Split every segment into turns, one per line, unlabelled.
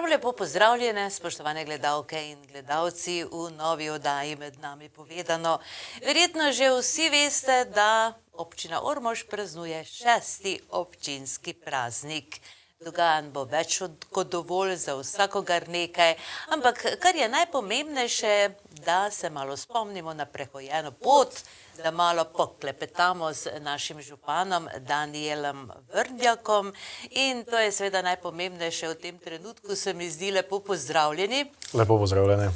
lepo pozdravljene, spoštovane gledalke in gledalci v novi oddaji Med nami povedano. Verjetno že vsi veste, da občina Ormož praznuje 6. občinski praznik. Dogajanj bo več kot dovolj, za vsakogar nekaj, ampak kar je najpomembnejše, da se malo spomnimo na prehojeno pot, da malo poklepetamo z našim županom Danijelom Vrnjakom in to je seveda najpomembnejše v tem trenutku, se mi zdi. Lepo pozdravljeni.
Lepo pozdravljeni.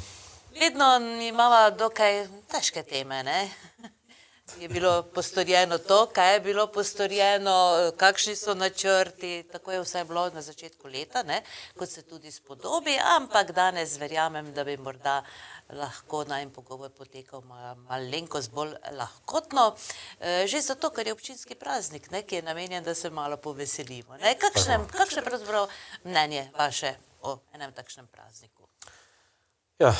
Vedno imamo dokaj težke teme, ne? Je bilo postorjeno to, kaj je bilo postorjeno, kakšni so načrti, tako je vsaj bilo na začetku leta, ne? Kot se tudi spodobi, ampak danes verjamem, da bi morda lahko najin pogovor potekal malenkost bolj lahkotno, že zato, ker je občinski praznik, ne? Ki je namenjen, da se malo poveselimo, ne? Kakšne pravzaprav mnenje vaše o enem takšnem prazniku?
Ja,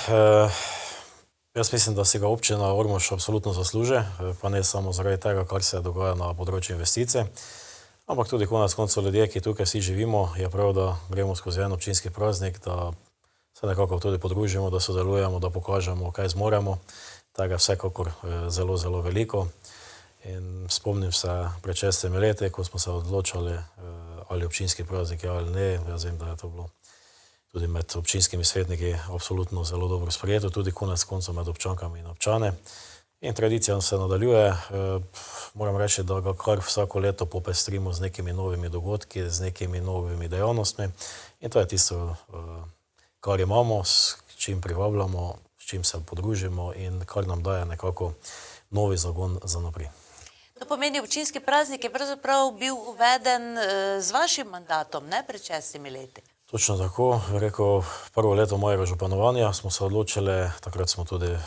jaz mislim, da si ga občina Ormož absolutno zasluži, pa ne samo zaradi tega, kar se dogaja na področju investicij, ampak tudi konec koncev ljudje, ki tukaj vsi živimo, je prav, da gremo skozi en občinski praznik, da se nekako tudi podružimo, da sodelujemo, da pokažemo, kaj zmoremo. Tega vsekakor zelo, zelo veliko. In spomnim se pred 6 leti, ko smo se odločali, ali občinski praznik ali ne, jaz vem, da je to bilo tudi med občinskimi svetniki absolutno zelo dobro sprejeto, tudi konec koncev med občankami in občane. In tradicija se nadaljuje. Moram reči, da ga kar vsako leto popestrimo z nekimi novimi dogodki, z nekimi novimi dejavnostmi. In to je tisto, kar imamo, s čim privabljamo, s čim se podružimo in kar nam daje nekako novi zagon za naprej.
To pomeni, občinski praznik je pravzaprav bil uveden z vašim mandatom, ne, pred 6 leti.
Točno tako, rekel, prvo leto mojega županovanja smo se odločili, takrat smo tudi,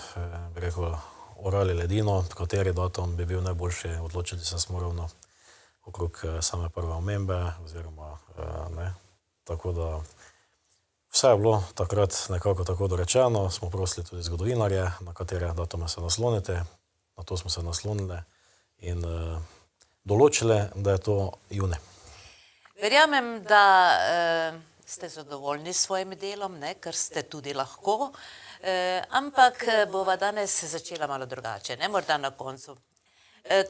rekel, orali ledino, kateri datum bi bil najboljši, odločili smo ravno okrog same prve omembe, oziroma ne, tako da vse je bilo takrat nekako tako dorečeno, smo prosili tudi zgodovinarje, na katere datume se naslonite, na to smo se naslonili in določili, da je to junij.
Verjamem, da ste zadovoljni s svojim delom, ne, ker ste tudi lahko, ampak bova danes začela malo drugače, ne, morda na koncu.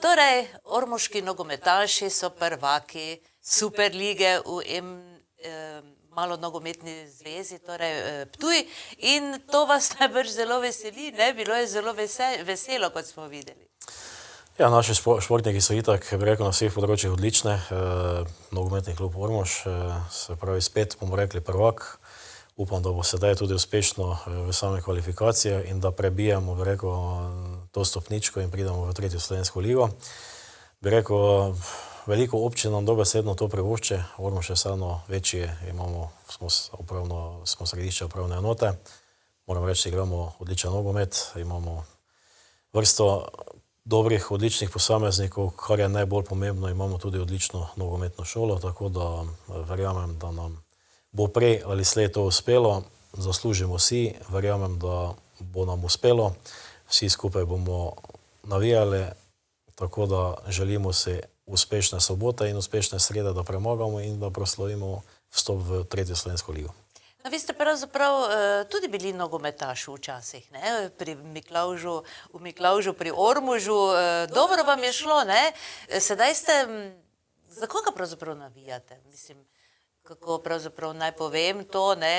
Torej, ormoški nogometaši so prvaki Superlige v malo nogometni zvezi, torej Ptuj, in to vas najbrž zelo veseli, ne, bilo je zelo veselo, kot smo videli.
Ja, naši športniki so itak, bi rekel, na vseh področjih odlične. Nogometni klub Ormož, se pravi spet, bomo rekli, prvak. Upam, da bo sedaj tudi uspešno v same kvalifikacije in da prebijemo, bi rekel, to stopničko in pridemo v 3. slovensko ligo. Bi rekel, veliko občinam dobesedno to privošči. Ormož je vseeno večji, smo središče upravne enote. Moram reči, igramo odličen nogomet, imamo vrsto dobrih, odličnih posameznikov, kar je najbolj pomembno, imamo tudi odlično nogometno šolo, tako da verjamem, da nam bo prej ali slej to uspelo, zaslužimo si, verjamem, da bo nam uspelo, vsi skupaj bomo navijali, tako da želimo si uspešne sobote in uspešne srede, da premagamo in da proslavimo vstop v 3. slovensko ligo.
No, vi ste pravzaprav tudi bili nogometaši včasih, ne, v Miklavžu, pri Ormožu, dobro vam je šlo, ne, sedaj ste, za koga pravzaprav navijate? Mislim, kako pravzaprav naj povem to, ne,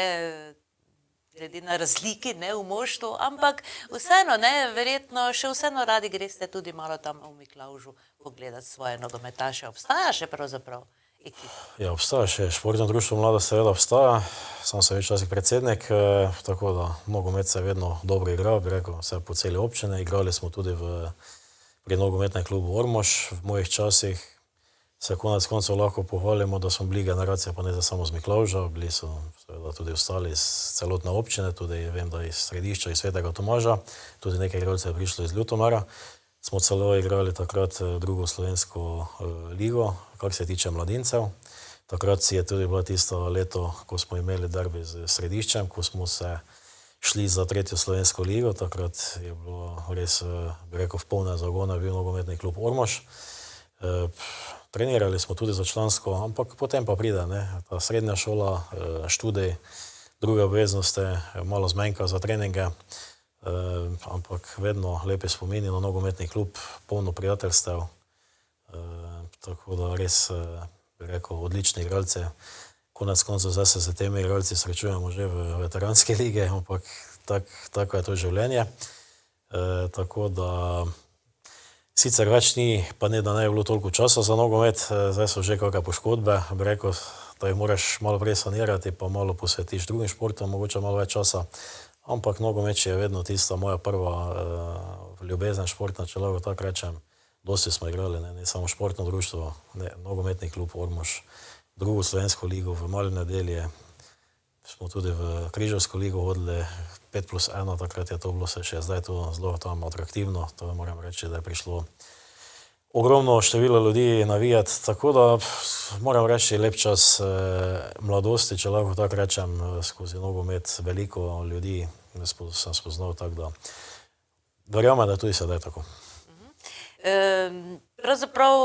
glede na razliki, ne, v moštvu, ampak vseeno, ne, verjetno še vseeno radi greste tudi malo tam v Miklavžu pogledati svoje nogometaše. Obstaja še pravzaprav ekipa?
Ja, obstaja še. Športno društvo Mlada seveda obstaja, sam sem včasih predsednik, tako da nogomet se je vedno dobro igral, bi rekel, vse po celi občini. Igrali smo tudi pri nogometnem klubu Ormož v mojih časih. Se konec koncev lahko pohvalimo, da smo bili generacija, pa ne samo z Miklavža, bili so seveda tudi ostali iz celotne občine, tudi vem, da iz središča, iz Svetega Tomaža, tudi nekaj igralcev je prišlo iz Ljutomera. Smo celo igrali takrat 2. slovensko ligo, kar se tiče mladincev. Takrat je tudi bilo tisto leto, ko smo imeli derbi z Središčem, ko smo se šli za 3. slovensko ligo. Takrat je bilo res, bi rekel, v polne zagone bil nogometni klub Ormož. Trenirali smo tudi za člansko, ampak potem pa pride, ne, ta srednja šola, študij, druge obveznosti, malo zmanjka za treninge, ampak vedno lepe spomini na nogometni klub, polno prijateljstev, tako da res, bi rekel, odlični igralci. Konec koncev zdaj se z temi igralci srečujemo že v veteranski lige, ampak tako je to življenje. Tako da sicer več ni, pa ne da ne je bilo toliko časa za nogomet, zdaj so že kakšne poškodbe, bi rekel, da jih moraš malo prej sanirati, pa malo posvetiš drugim športom, mogoče malo več časa. Ampak nogomet je vedno tista moja prva ljubezen športna, če lahko tako rečem. Dosti smo igrali, ne samo športno društvo, nogometni klub Ormož, drugo slovensko ligo v Mali Nedelji, smo tudi v Križevsko ligo hodili 5+1, takrat je to bilo še zdaj to zelo tam atraktivno, to moram reči, da je prišlo ogromno število ljudi navijati, tako da moram reči lep čas mladosti, če lahko tako rečem, skozi nogomet veliko ljudi sem spoznal, tako da verjamem, da je tudi sedaj tako.
Pravzaprav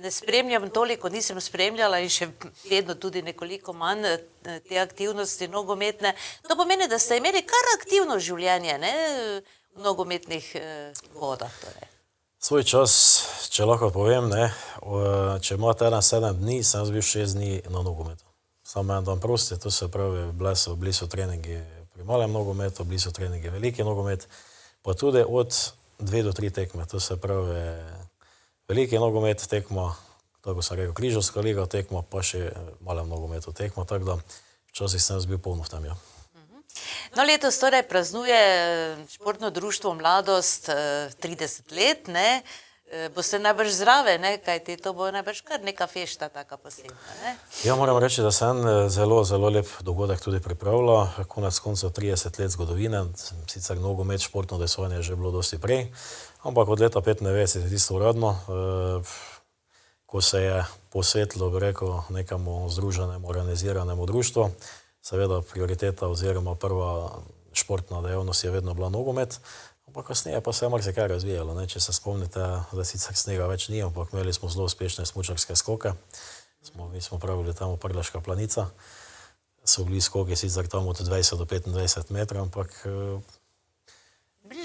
ne spremljam toliko, nisem spremljala in še vedno tudi nekoliko manj te aktivnosti nogometne. To pomeni, da ste imeli kar aktivno življenje, ne, v nogometnih vodah. Torej.
Svoj čas, če lahko povem, ne, če ima teden 7 dni, sem bil 6 dni na nogometu. Samo en dan prosti, to se pravi, bili so treningi pri malem nogometu, bili so treningi veliki nogomet, pa tudi od 2 do 3 tekme, to se pravi veliki nogomet tekma, tako sem rekel, Križevska liga tekma, pa še malem nogometu tekma, tako da včasih sem bil polno v tem, ja.
No, letos torej praznuje športno društvo Mladost 30 let, ne? Boste najbrž zdrave, ne? Kajti to bo najbrž kar neka fešta taka posebna, ne?
Ja, moram reči, da sem zelo, zelo lep dogodek tudi pripravila, konec koncev 30 let zgodovine, sicer nogomet, športno udejstvovanje je že bilo dosti prej, ampak od leta 95 je tisto uradno, ko se je posvetilo, bi rekel, nekemu združenemu, organiziranemu društvu. Seveda prioriteta oziroma prva športna dejavnost je vedno bila nogomet, ampak kasneje pa se je marsikaj razvijalo. Ne? Če se spomnite, da sicer snega več ni, ampak imeli smo zelo uspešne smučarske skoke. Mi smo pravili tam Prleška planica. So bili skoki sicer tam od 20 do 25 metrov, ampak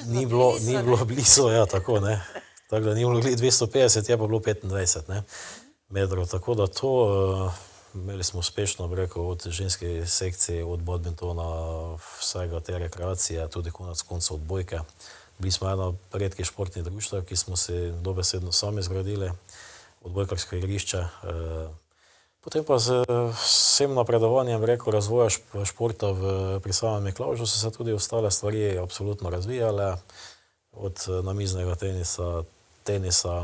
ni bilo blizu, ja, tako, ne. Tako da ni bilo 250, je pa bilo 25 metrov, tako da to... Imeli smo uspešno, bi rekel, od ženske sekcije, od badmintona, vsega te rekreacije, tudi konec koncev od bojke. Bili smo ena redkih športnih društev, ki smo si dobesedno sami zgradili odbojkarsko igrišče. Potem pa z vsem napredovanjem, bi rekel, razvoja športa pri samem Miklavžu so se tudi ostale stvari absolutno razvijale. Od namiznega tenisa,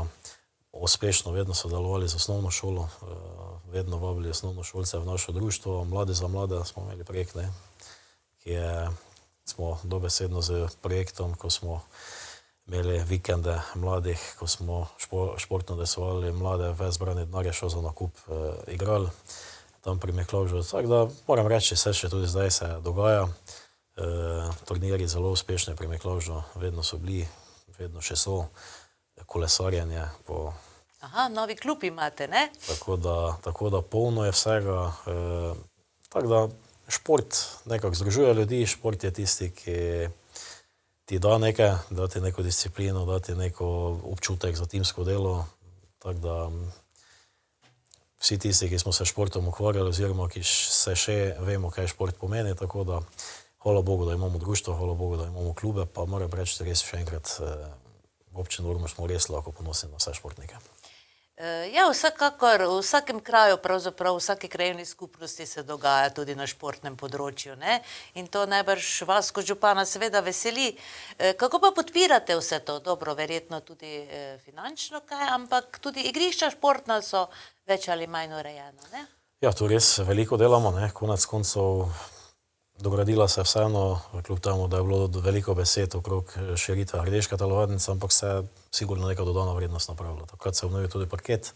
uspešno vedno sodelovali z osnovno šolo, vedno vabili osnovnošolce v naše društvo, Mladi za mlade smo imeli projekt, ne, ki smo dobesedno z projektom, ko smo imeli vikende mladih, ko smo športno udejstvovali mlade, ves zbrani denar je šel za nakup igral, tam pri Miklavžu. Tako da moram reči, se še tudi zdaj se dogaja, turnirji zelo uspešni pri Miklavžu, vedno so bili, vedno še so, kolesarjenje po...
Aha, novi klub imate, ne?
Tako da polno je vsega. Tako da šport nekako združuje ljudi, šport je tisti, ki ti da nekaj, da ti neko disciplino, da ti neko občutek za timsko delo. Tako da vsi tisti, ki smo se športom ukvarjali oziroma ki se še vemo, kaj šport pomeni, tako da hvala Bogu, da imamo društvo, hvala Bogu, da imamo klube, pa moram reči res še enkrat, občino Ormož smo res lahko ponosni na vse športnike.
Ja, vsakakor, v vsakem kraju, pravzaprav v vsaki krajevni skupnosti se dogaja tudi na športnem področju, ne? In to najbrž vas kot župana seveda veseli. Kako pa podpirate vse to? Dobro, verjetno tudi finančno kaj, ampak tudi igrišča športna so več ali manj urejena, ne?
Ja, tu res veliko delamo, ne? Konec koncev dogradila se vseeno, kljub temu, da je bilo veliko besed okrog širitve Rdečke telovadnice, ampak se je sigurno neka dodana vrednost napravila. Takrat se je obnovil tudi parket.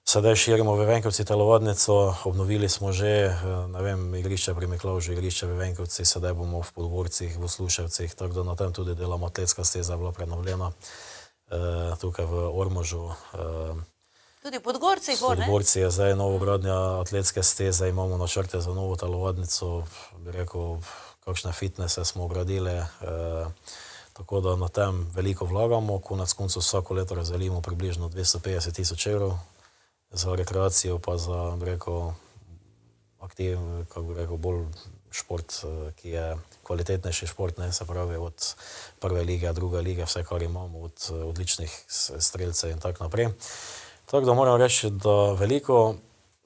Sedaj širimo v Venkovci telovadnico, obnovili smo že, ne vem, igrišče pri Miklavžu, igrišče v Venkovci, sedaj bomo v Podgorcih, v Sluševcih, tako da na tem tudi delamo. Atletska steza je bila prenovljena tukaj v Ormožu.
Tudi v Podgorcih bo, ne?
Podgorci je zdaj novogradnja atletske steze, imamo načrte za novo telovadnico, bi rekel, kakšne fitnese smo gradili, tako da na tem veliko vlagamo, konec koncev vsako leto razdelimo približno 250 000 evrov za rekreacijo, pa za, bi rekel, kako bi rekel, bolj šport, ki je kvalitetnejši šport, ne, se pravi od prve lige, druge lige, vse, kar imamo, od odličnih strelcev in tako naprej. Tako da moram reči, da veliko,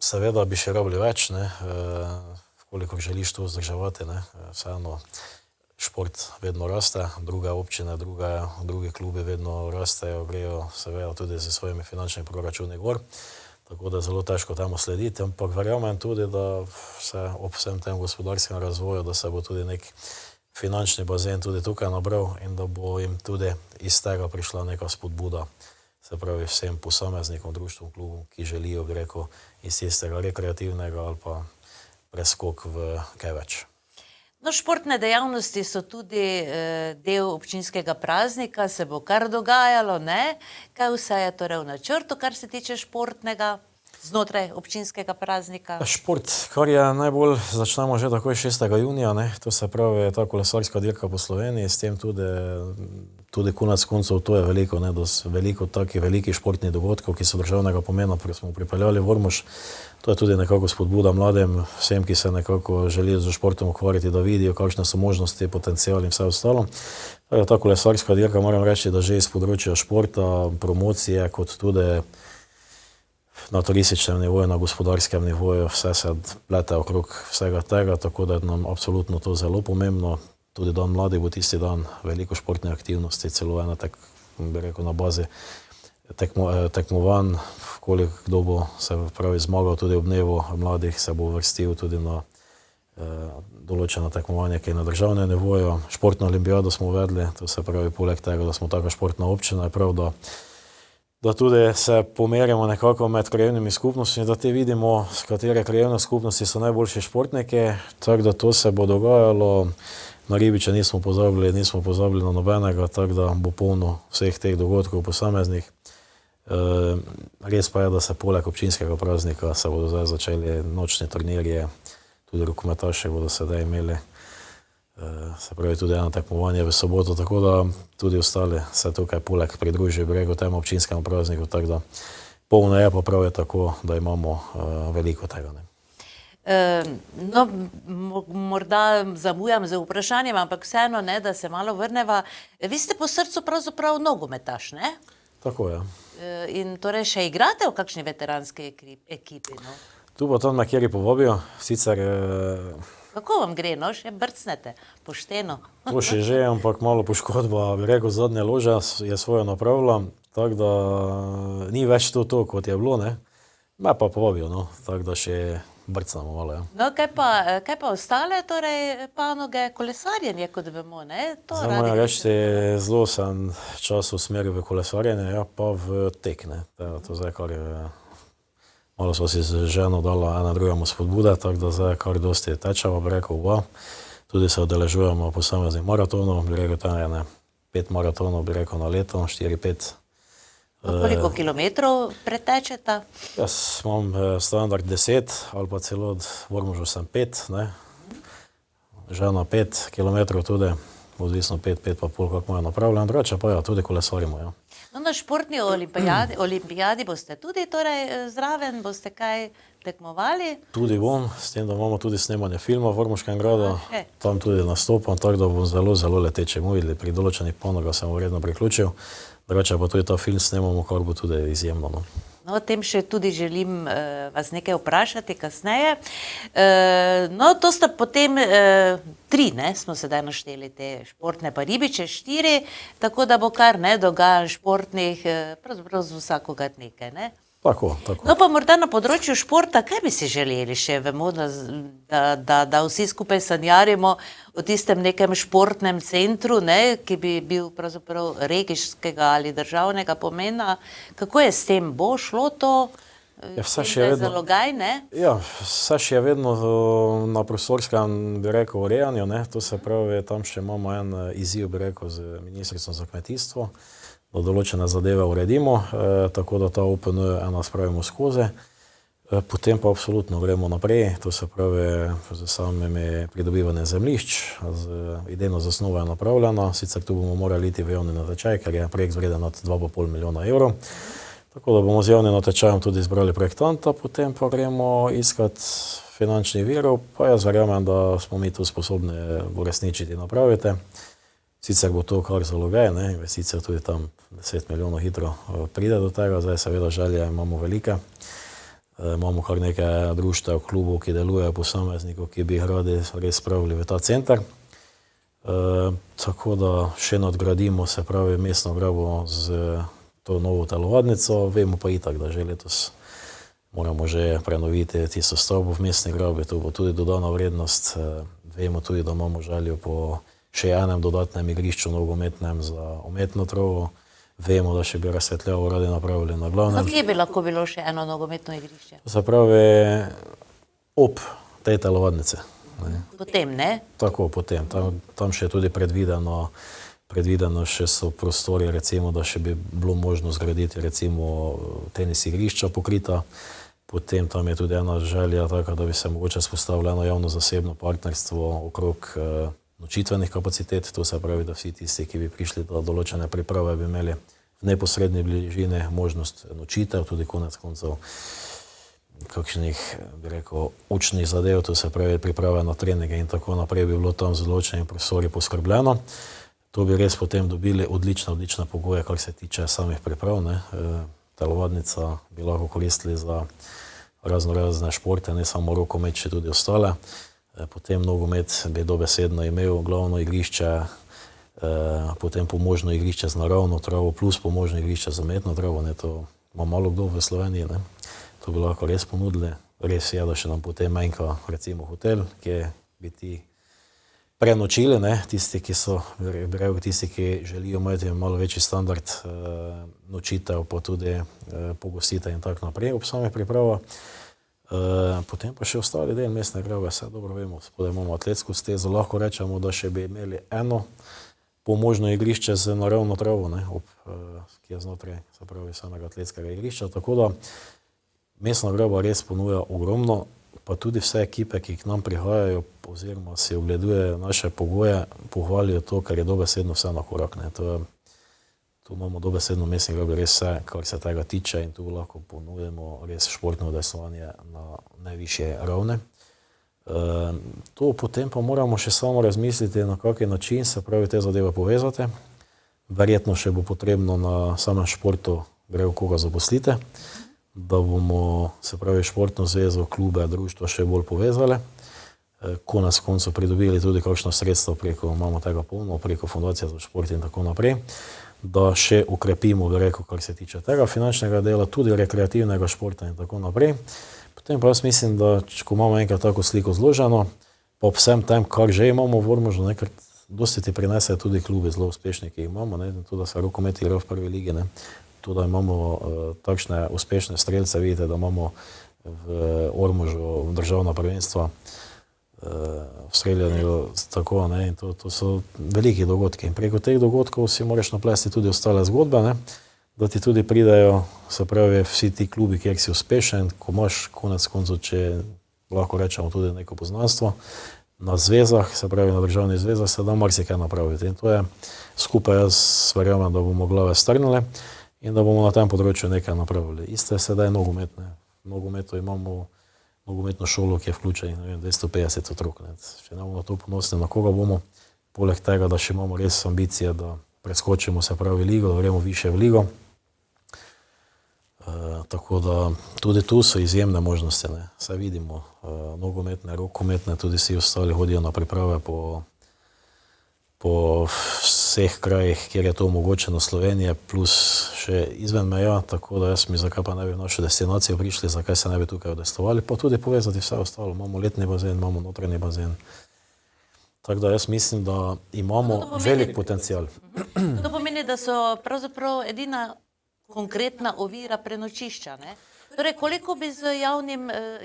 seveda bi še rabili več, ne, koliko želiš to vzdrževati, ne, vseeno šport vedno raste, druge občine, drugi klubi vedno rastejo, grejo seveda tudi z svojimi finančnimi proračuni gor, tako da je zelo težko temu slediti, ampak verjamem tudi, da se ob vsem tem gospodarskem razvoju, da se bo tudi nek finančni bazen tudi tukaj nabral in da bo jim tudi iz tega prišla neka spodbuda, se pravi vsem posameznikom, društvom, klubom, ki želijo, bi rekel, iz tistega rekreativnega ali pa preskok v kaj več.
No, športne dejavnosti so tudi del občinskega praznika, se bo kar dogajalo, ne? Kaj vse je torej v načrtu, kar se tiče športnega znotraj občinskega praznika?
Šport, kar je najbolj, začnemo že takoj 6. junija, ne? To se pravi ta kolesarska dirka po Sloveniji, s tem tudi konec koncev to je veliko, ne? Veliko takih velikih športnih dogodkov, ki so državnega pomena, ki smo pripeljali v Ormož. To je tudi nekako spodbuda mladim, vsem, ki se nekako želijo z športom ukvarjati, da vidijo, kakšne so možnosti, potencial in vse ostalo. Ta kolesarska dirka, moram reči, da že iz področja športa, promocije, kot tudi na turističnem nivoju, na gospodarskem nivoju, vse se plete okrog vsega tega, tako da je nam absolutno to zelo pomembno. Tudi dan mladih bo tisti dan, veliko športne aktivnosti, celo ena, bi rekel, na bazi tekmovanj, koliko kdo bo se pravi zmagal tudi ob dnevu mladih, se bo vrstil tudi na določena tekmovanja, ki je na državnem nivoju. Športno olimpijado smo uvedli, to se pravi poleg tega, da smo taka športna občina, je prav, da tudi se pomerjamo nekako med krajevnimi skupnostmi, da te vidimo, s katere krajevne skupnosti so najboljši športniki, tako da to se bo dogajalo. Na Ribiče nismo pozabili na nobenega, tako da bo polno vseh teh dogodkov posameznih. Res pa je, da se poleg občinskega praznika se bodo zdaj začeli nočni turnirji, tudi rokometaši bodo sedaj imeli, se pravi tudi eno tekmovanje v soboto, tako da tudi ostali se tukaj poleg pridružijo, bi rekel, temu občinskemu prazniku, tako da polno je, pa prav je tako, da imamo veliko tega, ne.
No, morda zamujam z vprašanjem, ampak vseeno, ne, da se malo vrneva. Vi ste po srcu pravzaprav nogometaš, ne?
Tako je.
In torej še igrate v kakšni veteranski ekipi, no?
Tu pa tam nekjeri povabijo, sicer...
Kako vam gre, no? Še brcnete, pošteno.
To še že, ampak malo poškodba, bi rekel, zadnje lože je svojo napravila, tako da ni več to, kot je bilo, ne? Me pa povabijo, no, tako da še brcnamo malo, ja.
No, kaj pa ostale, torej panoge, kolesarjenje, kot vemo, ne?
Zdaj moram reči, zelo sem čas usmeril v kolesarjenje, ja, pa v tek, ne. To zdaj, kar je... Malo smo si z ženo dala ena drugemu spodbude, tako da zdaj kar dosti tečemo, bi rekel, oba. Tudi se udeležujemo posameznih maratonov, bi rekel, tam je 5 maratonov, bi rekel, na leto, 4-5.
Koliko kilometrov pretečeta?
Jaz imam standard 10, ali pa celo od Ormoža sem 5, ne. Žena 5 kilometrov tudi, odvisno 5,5 pa pol, kako imajo napravljeno, drugače pa ja, tudi kolesarimo, ja.
No, na športni olimpijadi boste tudi torej zraven, boste kaj tekmovali?
Tudi bom, s tem, da imamo tudi snemanje filma v Ormoškem gradu, tam tudi nastopam, tako da bom zelo, zelo leteče videli, pri določenih panogah sem vredno priključil, drugače pa tudi ta film snemamo, kar bo tudi izjemno, no.
No, o tem še tudi želim vas nekaj vprašati kasneje. No, to sta potem 3, ne, smo sedaj našteli te športne, pa Ribiče 4, tako da bo kar, ne, dogajanj športnih, pravzaprav z vsakogar nekaj, ne.
Tako.
No, pa morda na področju športa, kaj bi si želeli še? Vemo, da vsi skupaj sanjarimo o tistem nekem športnem centru, ne, ki bi bil pravzaprav regijskega ali državnega pomena. Kako je s tem? Bo šlo to?
Vse še je vedno,
zalogaj, ne?
Ja, vse še je vedno na prostorskem, bi rekel, urejanju, ne. To se pravi, tam še imamo en izziv, bi rekel, z ministrstvom za kmetijstvo, da določene zadeve uredimo, tako da ta OPN ena spravimo skozi. Potem pa absolutno gremo naprej, to se pravi z samimi pridobivanjem zemljišč, idejno zasnova je napravljena, sicer tu bomo morali iti v javni natečaj, ker je projekt vreden nad 2,5 milijona evrov. Tako da bomo z javnim natečajem tudi izbrali projektanta, potem pa gremo iskat finančnih virov, pa jaz verjamem, da smo mi tu sposobni uresničiti in napraviti. Sicer bo to kar zalogaj, investicija tudi tam 10 milijonov hitro pride do tega, zdaj seveda želje imamo velike. Imamo kar nekaj društev, klubov, ki delujejo, posameznikov, ki bi jih radi res spravili v ta center. Tako da še nadgradimo, se pravi, mestno grabo z to novo telovadnico, vemo pa itak, da že letos moramo že prenoviti tisto stavbo v mestni grabi, to bo tudi dodana vrednost. Vemo tudi, da imamo željo po še enem dodatnem igrišču nogometnem za umetno travo. Vemo, da še bi razsvetljavo radi napravili na glavnem.
Kje bi lahko bilo še eno nogometno igrišče?
Se pravi, ob tej telovadnici.
Potem, ne?
Tako, potem. Tam še je tudi predvideno še so prostori, recimo, da še bi bilo možno zgraditi recimo tenis igrišča pokrita. Potem tam je tudi ena želja taka, da bi se mogoče spostavilo eno javno-zasebno partnerstvo okrog nočitvenih kapacitet, to se pravi, da vsi tisti, ki bi prišli do določene priprave, bi imeli v neposredni bližini možnost nočitev, tudi konec koncev kakšnih, bi rekel, učnih zadev, to se pravi priprave na treninge in tako naprej, bi bilo tam z določenimi prostori poskrbljeno. To bi res potem dobili odlične pogoje, kar se tiče samih priprav. Telovadnica bi lahko koristili za razne športe, ne samo rokomet, še tudi ostale. Potem nogomet bi dobesedno imel glavno igrišče, potem pomožno igrišče z naravno travo, plus pomožno igrišče z umetno travo. To ima malo kdo v Sloveniji. To bi lahko res ponudili. Res je, da še nam potem manjka recimo hotel, kjer bi ti prenočili, tisti, ki želijo imeti malo večji standard nočitev, pa tudi pogostitev in tako naprej ob samih pripravah. Potem pa še ostali del mestne grabe, vse dobro vemo, spodaj imamo atletsko stezo, lahko rečemo, da še bi imeli eno pomožno igrišče z naravno travo, ki je znotraj, se pravi, samega atletskega igrišča, tako da mestna graba res ponuja ogromno, pa tudi vse ekipe, ki k nam prihajajo oziroma si ogledujejo naše pogoje, pohvalijo to, ker je dobesedno vse na korak. Tu imamo dobesedno v mestni grabi res vse, kar se tega tiče in tu lahko ponudimo res športno udejstvovanje na najvišje ravni. To potem pa moramo še samo razmisliti, na kakšen način se pravi te zadeve povezati. Verjetno še bo potrebno na samem športu grejo koga zaposlite, da bomo, se pravi, športno zvezo, klube, društva še bolj povezali. Konec koncev pridobili tudi kakšno sredstvo preko, imamo tega polno, preko Fundacije za šport in tako naprej, da še ukrepimo, bi rekel, kar se tiče tega finančnega dela, tudi rekreativnega športa in tako naprej. Potem pa jaz mislim, da ko imamo enkrat tako sliko zloženo, pa ob vsem tem, kar že imamo v Ormožu, dosti ti prinesejo tudi klubi zelo uspešni, ki jih imamo, to, da se rokomet igra v prvi ligi, to, da imamo takšne uspešne strelce, vidite, da imamo v Ormožu državna prvenstva v streljanju, tako, in to so veliki dogodki. In preko teh dogodkov si moraš naplesti tudi ostale zgodbe, da ti tudi pridajo, se pravi, vsi ti klubi, kjer si uspešen, ko imaš konec koncev, če lahko rečemo tudi neko poznanstvo, na zvezah, se pravi na državnih zvezah, se da marsikaj napraviti. In to je skupaj, jaz verjamem, da bomo glave strnili in da bomo na tem področju nekaj napravili. Isto je sedaj nogomet. V nogometu imamo nogometno šolo, ki je vključena 250 otrok. Če ne bomo na to ponosni, na koga bomo, poleg tega, da še imamo res ambicije, da preskočimo, se pravi, ligo, da gremo više v ligo. Tako da tudi tu so izjemne možnosti. Saj vidimo, nogometne, rokometne, tudi vsi ostali hodijo na priprave po vseh krajih, kjer je to omogočeno, Slovenije, plus še izven meja, tako da jaz mi, zakaj pa ne bi v našo destinacijo prišli, zakaj se ne bi tukaj udejstvovali, pa tudi povezati vse ostalo. Imamo letni bazen, imamo notranji bazen. Tako da jaz mislim, da imamo velik potencial.
To pomeni, da so pravzaprav edina konkretna ovira prenočišča. Torej, koliko bi z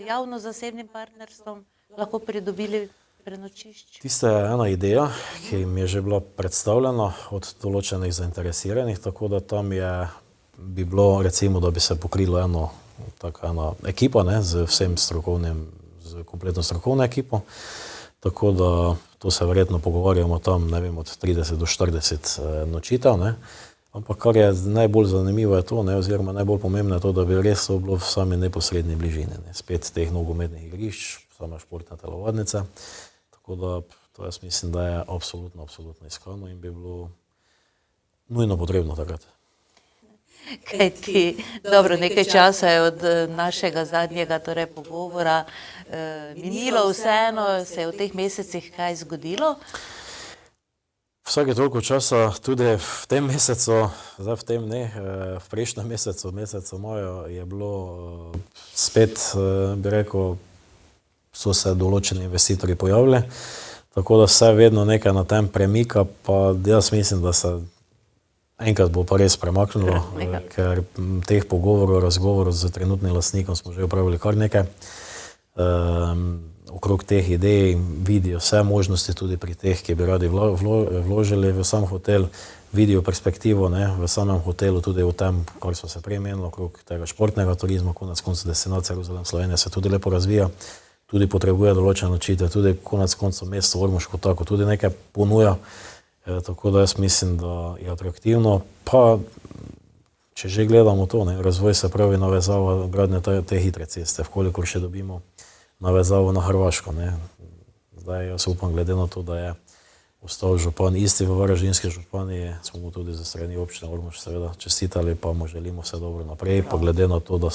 javno-zasebnim partnerstvom lahko pridobili prenočišč?
Tista je ena ideja, ki mi je že bila predstavljena od določenih zainteresiranih, tako da tam bi bilo recimo, da bi se pokrilo ena ekipa, ne, z vsem strokovnim, z kompletno strokovno ekipo, tako da to se verjetno pogovarjamo tam, ne vem, od 30 do 40 nočitev, ne. Ampak kar je najbolj zanimivo je to, ne, oziroma najbolj pomembno je to, da bi res bilo v sami neposredni bližini, ne, spet teh nogometnih igrišč, same športne telovadnice, tako da to jaz mislim, da je absolutno iskano in bi bilo nujno potrebno takrat.
Kaj ti, dobro, nekaj časa je od našega zadnjega pogovora minilo, vseeno se je v teh mesecih kaj zgodilo?
Vsake toliko časa, tudi v tem mesecu, zdaj v tem ne, v prejšnjem mesecu maju je bilo spet, bi rekel, so se določeni investitorji pojavili, tako da se vedno nekaj na tem premika, pa jaz mislim, da se enkrat bo pa res premaknilo, ker teh pogovorov, razgovorov z trenutnim lastnikom smo že opravili kar nekaj. Okrog teh idej vidijo vse možnosti tudi pri teh, ki bi radi vložili v sam hotel, vidijo perspektivo, ne, v samem hotelu, tudi v tem, kar so se prej menili, okrog tega športnega turizma, konec koncev destinacija Jeruzalem Slovenija se tudi lepo razvija, tudi potrebuje določene nočitve, tudi konec koncev mesto Ormož kot tako tudi nekaj ponuja, tako da jaz mislim, da je atraktivno, pa če že gledamo to, ne, razvoj se pravi navezava gradnje te hitre ceste, vkolikor še dobimo navezavo na Hrvaško, ne. Zdaj jaz upam, glede na to, da je ostal župan isti v Varaždinski županiji, smo mu tudi za strani občine Ormož seveda čestitali, pa mu želimo vse dobro naprej, pa glede na to, da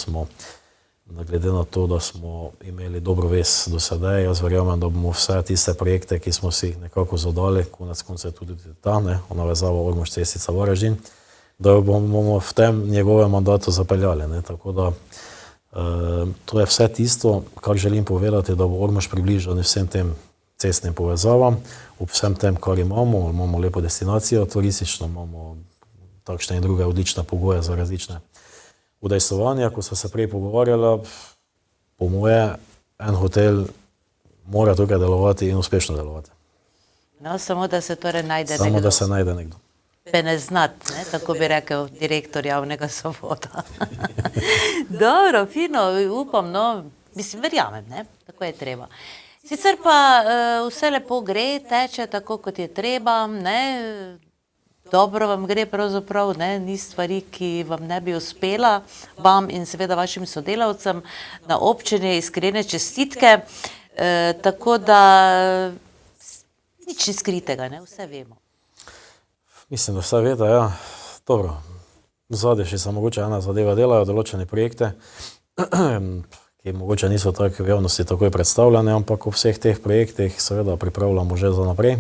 smo imeli dobro vest do sedaj, jaz verjamem, da bomo vse tiste projekte, ki smo si nekako zadali, konec koncev tudi ta, ne, navezava Ormož Cestica Varaždin, da bomo v tem njegovem mandatu zapeljali, ne, tako da to je vse tisto, kar želim povedati, da bo Ormož približan vsem tem cestnim povezavam, ob vsem tem, kar imamo lepo destinacijo turistično, imamo takšne in druge odlične pogoje za različne udejstvovanja, ko so se prej pogovarjala, po moje, en hotel mora tukaj delovati in uspešno delovati.
No, samo da se torej najde nekdo.
Samo da se najde nekdo.
Peneznat, ne, tako bi rekel direktor javnega zavoda. Dobro, fino, upam, no, mislim, verjamem, ne, tako je treba. Sicer pa vse lepo gre, teče tako, kot je treba, ne, dobro vam gre pravzaprav, ne, ni stvari, ki vam ne bi uspela, vam in seveda vašim sodelavcem na občini, iskrene čestitke, tako da nič ni skritega, ne, vse vemo.
Mislim, da vse veda, ja. Dobro, zadnje še se mogoče ena zadeva delajo, določene projekte, ki mogoče niso tako v javnosti takoj predstavljene, ampak v vseh teh projektih seveda pripravljamo že za naprej.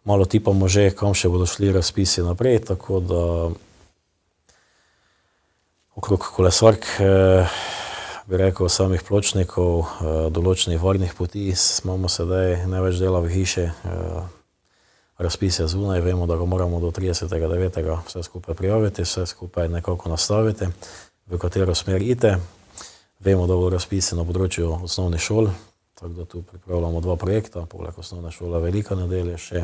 Malo tipamo že, kam še bodo šli razpisi naprej, tako da okrog kolesark, bi rekel, samih pločnikov, določenih varnih poti, imamo sedaj največ dela v hiši, razpis je zunaj, vemo, da ga moramo do 30.9. vse skupaj prijaviti, vse skupaj nekako nastaviti, v katero smer ide. Vemo, da bo razpisi na področju osnovnih šol, tako da tu pripravljamo dva projekta, poleg osnovne šole Velika Nedelja, še,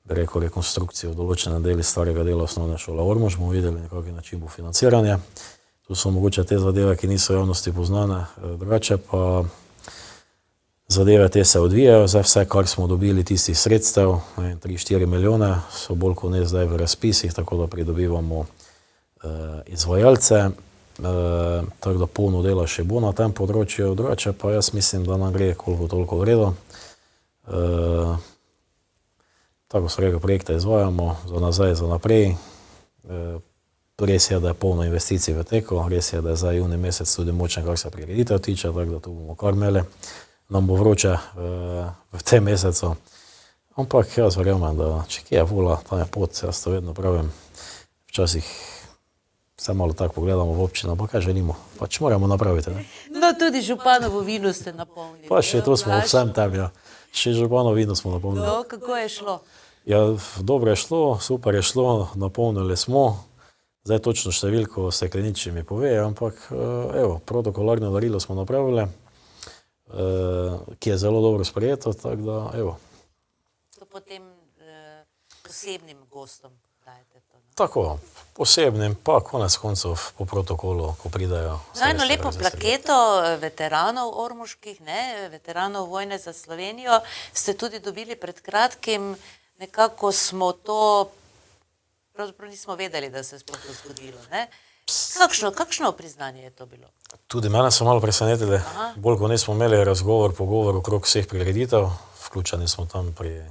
bi rekel, rekonstrukcijo določene deli starega dela osnovne šole Ormož, bomo videli nekakšen način bo financiranje. Tu so mogoče te zadeve, ki niso javnosti poznane, drugače pa zadeve te se odvijajo, zdaj vse, kar smo dobili tistih sredstev, 3-4 milijone, so bolj kot ne zdaj v razpisih, tako da pridobivamo izvajalce, tako da polno dela še bo na tem področju, drugače pa jaz mislim, da nam gre koliko toliko v redu. Tako so rekel, projekte izvajamo, za nazaj, za naprej. Res je, da je polno investicij v teku, res je, da je za juni mesec tudi močen, kar se prireditev tiče, tako da tu bomo kar imeli. Nam bo vroče v tem mesecu, ampak jaz verjamem, da če kje je vola, tam je pot, jaz to vedno pravim, včasih se malo tako pogledamo v občino, pa kaj želimo, pač moramo napraviti. Ne?
No, tudi županovo vino ste napolnili.
Pa še to smo vsem tem, ja. Še županovo vino smo napolnili.
No, kako je šlo?
Ja, dobro je šlo, super je šlo, napolnili smo. Zdaj točno številko steklenič mi pove, ampak evo, protokolarno darilo smo napravili. ki je zelo dobro sprejeto, tako da, evo.
To potem posebnim gostom dajete to. No?
Tako, posebnim, pa konec koncev po protokolu, ko pridajo.
No, eno lepo plaketo veteranov ormoških, veteranov vojne za Slovenijo, ste tudi dobili pred kratkim. Nekako smo to, pravzaprav nismo vedeli, da se je sploh to zgodilo. Ne? Kakšno priznanje je to bilo?
Tudi mene so malo presenetili, bolj ko nismo imeli pogovor okrog vseh prireditev, vključeni smo tam pri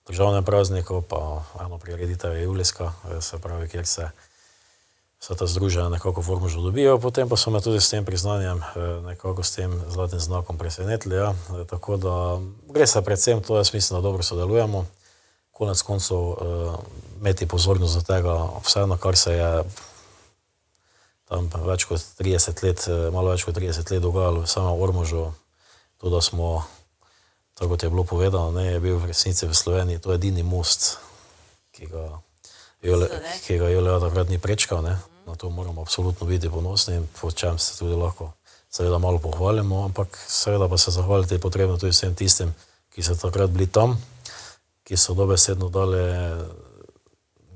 državnem prazniku, pa eno prireditev je julijska, se pravi, kjer se vsa ta združenja nekako v Ormožu dobijo, potem pa so me tudi s tem priznanjem, nekako s tem zlatim znakom presenetili, ja. Tako da gre se predvsem to, jaz mislim, da dobro sodelujemo, konec koncev imeti pozornost do tega, vseeno, kar se je tam več kot 30 let, malo več kot 30 let dogajalo v samem Ormožu, to, da smo, tako kot je bilo povedano, je bil v resnici v Sloveniji to edini most, ki ga Jolea takrat ni prečkal, ne. Na to moramo absolutno biti ponosni in po čem se tudi lahko seveda malo pohvalimo, ampak seveda pa se zahvaliti je potrebno tudi vsem tistim, ki so takrat bili tam, ki so dobesedno dali,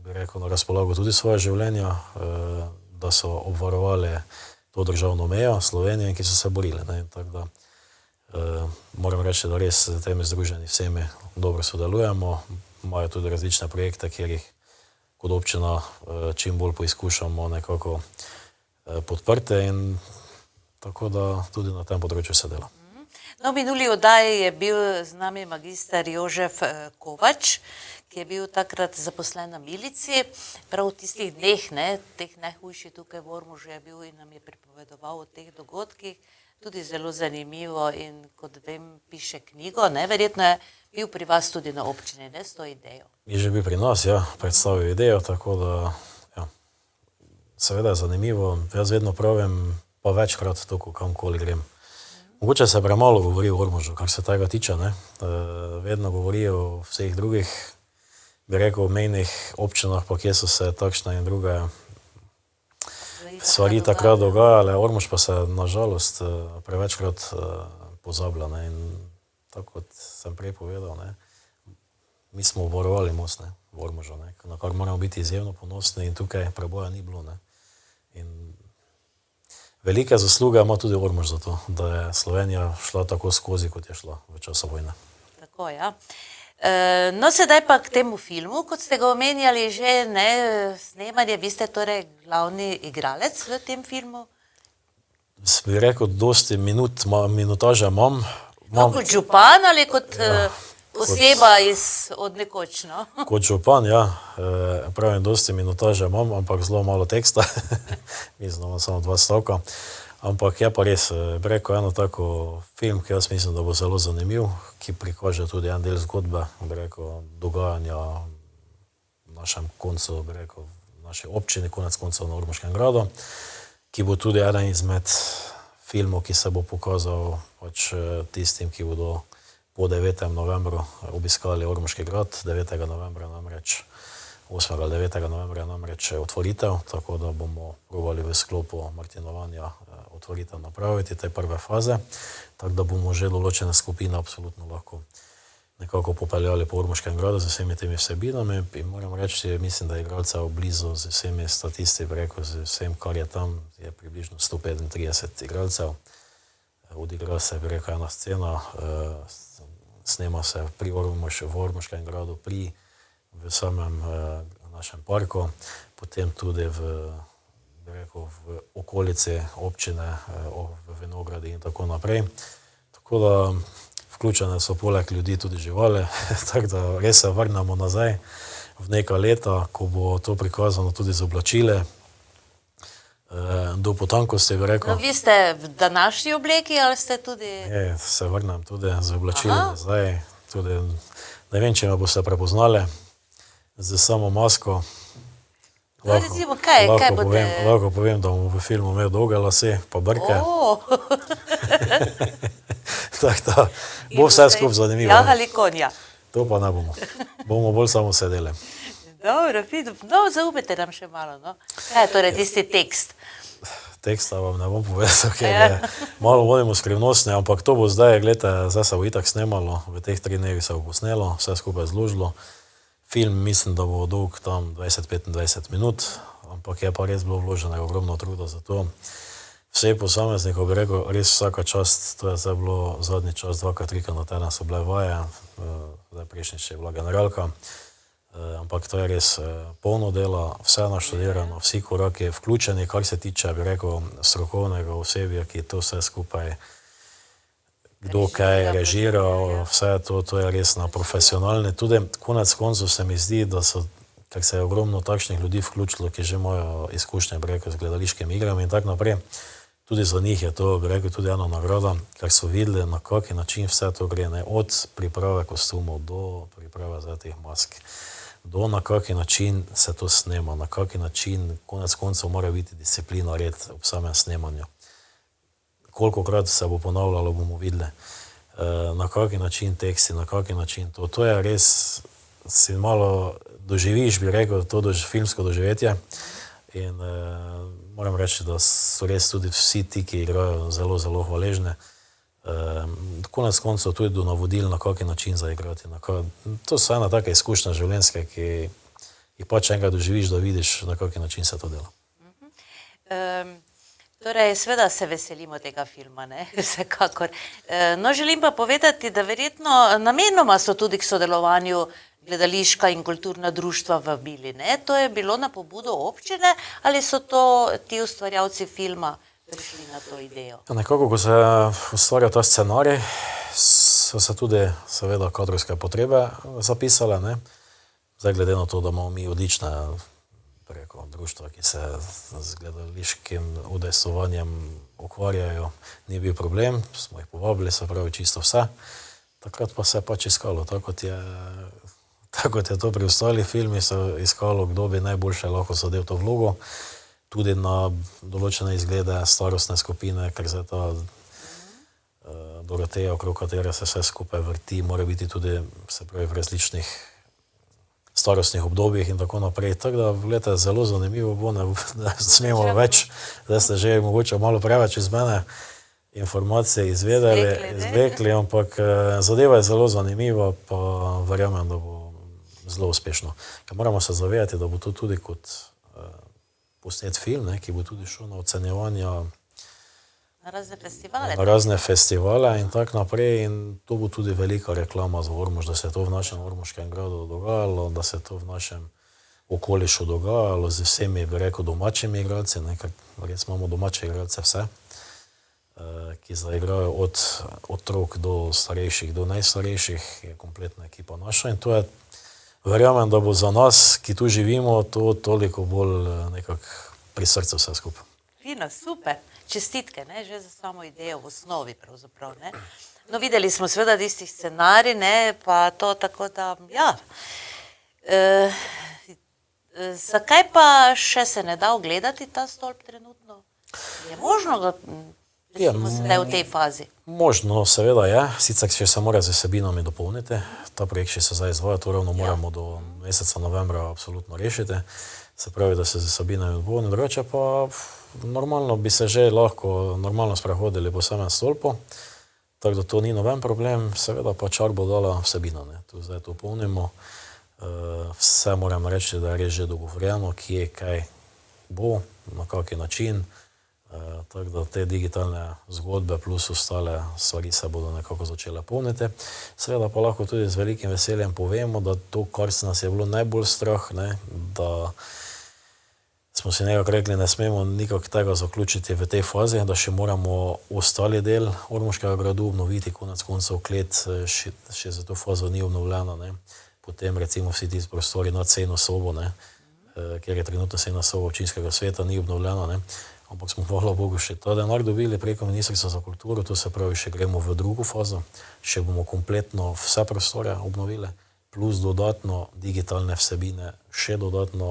bi rekel, na razpolago tudi svoje življenja, da so obvarovali to državno mejo Slovenije in ki so se borili. Ne. Tako da moram reči, da res z temi združenji vsemi dobro sodelujemo, imajo tudi različne projekte, kjer jih kot občina čim bolj poizkušamo nekako podprte in tako da tudi na tem področju se dela.
No, v minuli oddaji je bil z nami magister Jožef Kovač, ki je bil takrat zaposlen na milici, prav v tistih dneh, teh najhujših tukaj v Ormožu je bil in nam je pripovedoval o teh dogodkih, tudi zelo zanimivo in kot vem, piše knjigo, verjetno je bil pri vas tudi na občini, s to idejo.
Je že bil pri nas, ja, predstavil idejo, tako da, ja, seveda je zanimivo, jaz vedno pravim, pa večkrat to, kamkoli grem. Mogoče se premalo govori o Ormožu, kar se tega tiče, vedno govori o vseh drugih, bi rekel, mejnih občinah, pa kje so se takšne in druge stvari takrat dogajale, Ormož pa se nažalost prevečkrat pozablja, in tako kot sem prej povedal, mi smo obvarovali most v Ormožu, na kar moramo biti izjemno ponosni in tukaj preboja ni bilo. In velike zasluge ima tudi Ormož za to, da je Slovenija šla tako skozi, kot je šla v času vojne.
Tako, ja. No, sedaj pa k temu filmu, kot ste ga omenjali že, snemanje, vi ste torej glavni igralec v tem filmu?
Bi rekel, dosti minutaže imam.
Kot župan ali kot oseba od nekoč, no?
Kot župan, ja. Pravim, dosti minutaže imam, ampak zelo malo teksta. Mislim, da imam samo 2 stavka. Ampak je pa res, bi rekel, eno tako film, ki jaz mislim, da bo zelo zanimiv, ki prikaže tudi en del zgodbe, bi rekel, dogajanja v našem koncu, bi rekel, v naši občini, konec koncev na Ormoškem gradu, ki bo tudi eden izmed filmov, ki se bo pokazal pač tistim, ki bodo po 9. novembru obiskali Ormoški grad, 9. novembra namreč, 8. ali 9. novembra namreč otvoritev, tako da bomo probali v sklopu martinovanja otvoritev napraviti te prve faze, tako da bomo že določene skupine absolutno lahko nekako popeljali po Ormoškem gradu z vsemi temi vsebinami in moram reči, mislim, da je igralcev blizu z vsemi statisti, bi rekel, z vsem, kar je tam, je približno 135 igralcev. Odigra se, bi rekel, ena scena, snema se v Ormoškem gradu, v samem našem parku, potem tudi v okolici občine, v vinogradi in tako naprej. Tako da vključene so poleg ljudi tudi živali, tako da res se vrnemo nazaj v neka leta, ko bo to prikazano tudi z oblačili, do potankosti, bi rekel.
No, vi ste v današnji obleki ali ste tudi...
Se vrnem tudi z oblačili nazaj, tudi ne vem, če me boste prepoznali, z samo masko.
No, recimo, kaj boste...
Lahko povem, da bom v filmu imel dolge lase, pa brke. Tako da bo vse skupaj zanimivo.
Jahali konja.
To pa ne bomo. Bomo bolj samo sedeli.
Dobro, no, zaupajte nam še malo, no. Kaj je torej tisti tekst?
teksta vam ne bom povedal, ker je malo vodimo skrivnostne, ampak to bo zdaj, gledajte, zdaj se bo itak snemalo, v teh 3 dnevih se bo posnelo, vse skupaj zložilo. Film mislim, da bo dolg tam 20-25 minut, ampak je pa res bilo vloženo ogromno truda za to. Vse posameznikov bi rekel, res vsaka čast, to je zdaj bilo zadnji čas, 2-3 na teden so bile vaje, zdaj prejšnjič je bila generalka. Ampak to je res polno dela, vse naštudirano, vsi koraki vključeni, kar se tiče, bi rekel, strokovnega osebja, ki to vse skupaj, kdo kaj režira, vse to je res na profesionalni. Tudi konec koncev se mi zdi, da so, ker se je ogromno takšnih ljudi vključilo, ki že imajo izkušnje, bi rekel, z gledališkimi igrami in tako naprej. Tudi za njih je to, bi rekel, tudi ena nagrada, ker so videli, na kakšen način vse to gre, ne, od priprave kostumov do priprave za teh mask. Do na kakšen način se to snema, na kakšen način, konec koncev mora biti disciplina, red ob samem snemanju. Kolikokrat se bo ponavljalo, bomo videli, na kakšen način teksti, na kakšen način to. To je res, si malo doživiš, bi rekel, to filmsko doživetje in moram reči, da so res tudi vsi ti, ki igrajo, zelo, zelo hvaležne. Konec koncev tudi do navodil, na kakšen način zaigrati. To so ena taka izkušnja življenjska, ki jih pač enkrat doživiš, da vidiš, na kakšen način se to dela.
Torej, seveda se veselimo tega filma, ne, vsekakor. No, želim pa povedati, da verjetno namenoma so tudi k sodelovanju gledališka in kulturna društva vabili, ne. To je bilo na pobudo občine ali so to ti ustvarjalci filma prišli na to idejo?
Nekako, ko se ustvarja ta scenarij, so se tudi seveda kadrovske potrebe zapisale, ne. Zdaj, glede na to, da imamo mi odlične preko društva, ki se z gledališkim udejstvovanjem ukvarjajo, ni bil problem, smo jih povabili, se pravi čisto vse. Takrat pa se je pač iskalo, tako kot je to pri ostalih filmih, se je iskalo, kdo bi najboljše lahko zadel to vlogo, tudi na določene izglede starostne skupine, ker se ta Doroteja, okrog katere se vse skupaj vrti, mora biti tudi, se pravi, v različnih starostnih obdobjih in tako naprej. Tako da, gledajte, zelo zanimivo bo, da smemo več, zdaj ste že mogoče malo preveč iz mene informacije izvlekli, ampak zadeva je zelo zanimiva, pa verjamem, da bo zelo uspešno. Ker moramo se zavedati, da bo to tudi kot posnet film, ki bo tudi šel na ocenjevanja
na razne
festivale in tako naprej in to bo tudi velika reklama za Ormož, da se je to v našem ormoškem gradu dogajalo, da se je to v našem okolišu dogajalo z vsemi, bi rekel, domačimi igralci, ker res imamo domače igralce vse, ki zaigrajo od otrok do starejših, do najstarejših, je kompletna ekipa naša in to je, verjamem, da bo za nas, ki tu živimo, to toliko bolj nekako pri srcu vse skupaj.
Fino, super. Čestitke, ne, že za samo idejo v osnovi pravzaprav, ne. No, videli smo seveda tistih scenarij, ne, pa to tako da, ja. Zakaj pa še se ne da ogledati ta stolp trenutno? Je možno ga, recimo sedaj v tej fazi?
Možno, seveda je, sicer še se mora z vsebinami dopolniti, ta projekt še se zdaj izvaja, to ravno moramo do meseca novembra absolutno rešiti, se pravi, da se z vsebinami dopolni, drugače pa normalno bi se že lahko normalno sprehodili po samem stolpu, tako da to ni noben problem, seveda pa čar bo dala vsebina, ne, tu zdaj to polnimo, vse moram reči, da je res že dogovorjeno, kje, kaj bo, na kakšen način, tako da te digitalne zgodbe plus ostale stvari se bodo nekako začele polniti. Seveda pa lahko tudi z velikim veseljem povemo, da to, kar se nas je bilo najbolj strah, ne, da smo si nekako rekli, ne smemo nikak tega zaključiti v tej fazi, da še moramo ostali del Ormoškega gradu obnoviti, konec koncev klet še za to fazo ni obnovljena, ne. Potem recimo vsi ti prostori nad sejno sobo, ne, kjer je trenutno sejna soba občinskega sveta, ni obnovljena, ne. Ampak smo, hvala Bogu, še ta denar dobili preko Ministrstva za kulturo, to se pravi, še gremo v drugo fazo, še bomo kompletno vse prostore obnovili, plus dodatno digitalne vsebine, še dodatno,